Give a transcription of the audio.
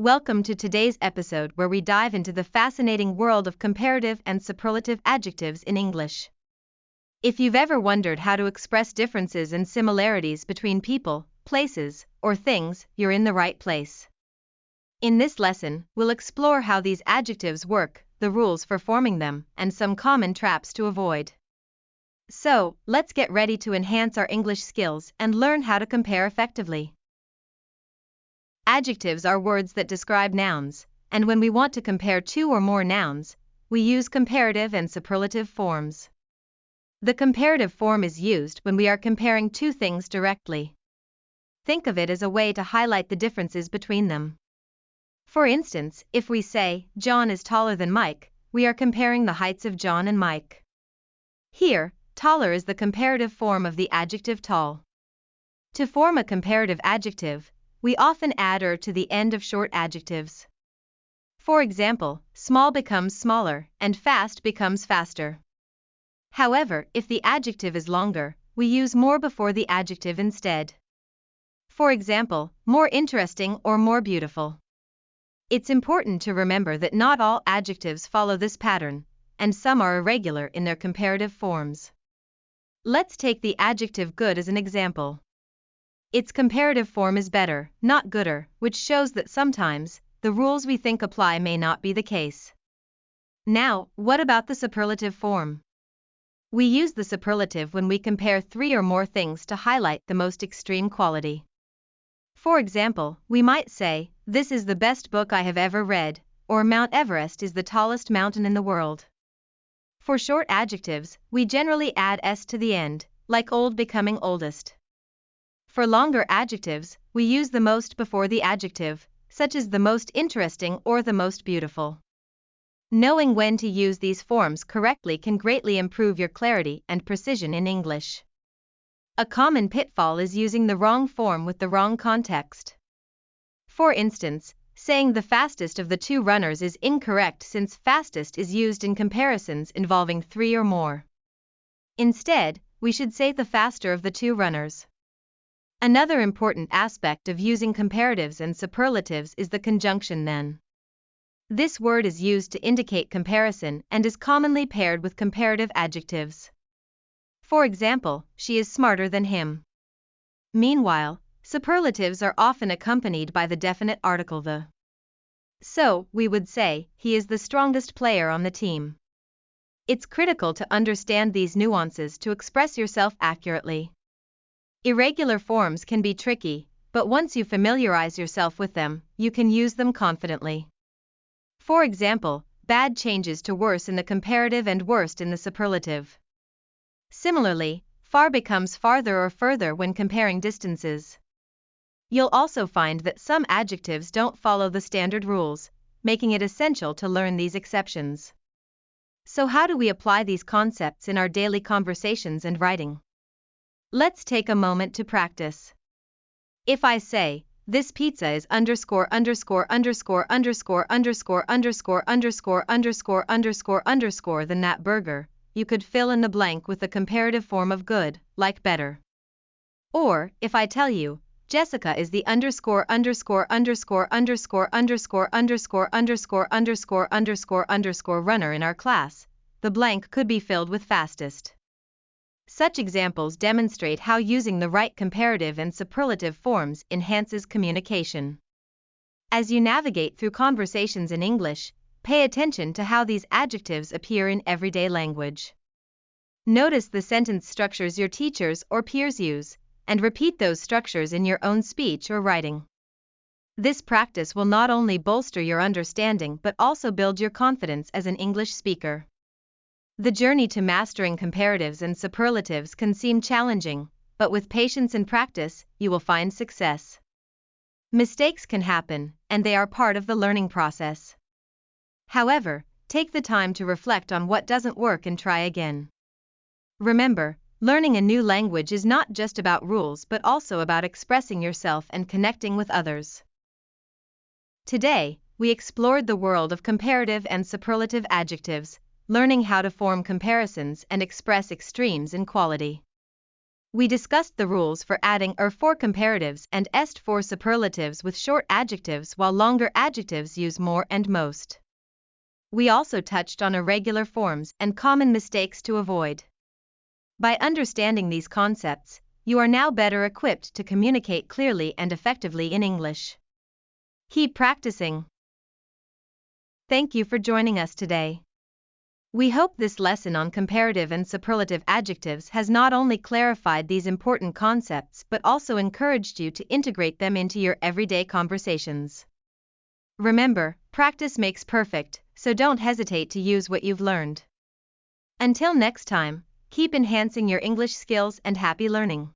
Welcome to today's episode where we dive into the fascinating world of comparative and superlative adjectives in English. If you've ever wondered how to express differences and similarities between people, places, or things, you're in the right place. In this lesson, we'll explore how these adjectives work, the rules for forming them, and some common traps to avoid. So, let's get ready to enhance our English skills and learn how to compare effectively. Adjectives are words that describe nouns, and when we want to compare two or more nouns, we use comparative and superlative forms. The comparative form is used when we are comparing two things directly. Think of it as a way to highlight the differences between them. For instance, if we say, John is taller than Mike, we are comparing the heights of John and Mike. Here, taller is the comparative form of the adjective tall. To form a comparative adjective, we often add "er" to the end of short adjectives. For example, small becomes smaller, and fast becomes faster. However, if the adjective is longer, we use more before the adjective instead. For example, more interesting or more beautiful. It's important to remember that not all adjectives follow this pattern, and some are irregular in their comparative forms. Let's take the adjective good as an example. Its comparative form is better, not gooder, which shows that sometimes, the rules we think apply may not be the case. Now, what about the superlative form? We use the superlative when we compare three or more things to highlight the most extreme quality. For example, we might say, this is the best book I have ever read, or Mount Everest is the tallest mountain in the world. For short adjectives, we generally add s to the end, like old becoming oldest. For longer adjectives, we use the most before the adjective, such as the most interesting or the most beautiful. Knowing when to use these forms correctly can greatly improve your clarity and precision in English. A common pitfall is using the wrong form with the wrong context. For instance, saying the fastest of the two runners is incorrect since fastest is used in comparisons involving three or more. Instead, we should say the faster of the two runners. Another important aspect of using comparatives and superlatives is the conjunction then. This word is used to indicate comparison and is commonly paired with comparative adjectives. For example, she is smarter than him. Meanwhile, superlatives are often accompanied by the definite article the. So, we would say, he is the strongest player on the team. It's critical to understand these nuances to express yourself accurately. Irregular forms can be tricky, but once you familiarize yourself with them, you can use them confidently. For example, bad changes to worse in the comparative and worst in the superlative. Similarly, far becomes farther or further when comparing distances. You'll also find that some adjectives don't follow the standard rules, making it essential to learn these exceptions. So how do we apply these concepts in our daily conversations and writing? Let's take a moment to practice. If I say, this pizza is underscore underscore underscore underscore underscore underscore underscore underscore underscore underscore than that burger, you could fill in the blank with the comparative form of good, like better. Or, if I tell you, Jessica is the underscore underscore underscore underscore underscore underscore underscore underscore underscore underscore runner in our class, the blank could be filled with fastest. Such examples demonstrate how using the right comparative and superlative forms enhances communication. As you navigate through conversations in English, pay attention to how these adjectives appear in everyday language. Notice the sentence structures your teachers or peers use, and repeat those structures in your own speech or writing. This practice will not only bolster your understanding but also build your confidence as an English speaker. The journey to mastering comparatives and superlatives can seem challenging, but with patience and practice, you will find success. Mistakes can happen, and they are part of the learning process. However, take the time to reflect on what doesn't work and try again. Remember, learning a new language is not just about rules but also about expressing yourself and connecting with others. Today, we explored the world of comparative and superlative adjectives, learning how to form comparisons and express extremes in quality. We discussed the rules for adding er for comparatives and est for superlatives with short adjectives, while longer adjectives use more and most. We also touched on irregular forms and common mistakes to avoid. By understanding these concepts, you are now better equipped to communicate clearly and effectively in English. Keep practicing. Thank you for joining us today. We hope this lesson on comparative and superlative adjectives has not only clarified these important concepts but also encouraged you to integrate them into your everyday conversations. Remember, practice makes perfect, so don't hesitate to use what you've learned. Until next time, keep enhancing your English skills and happy learning.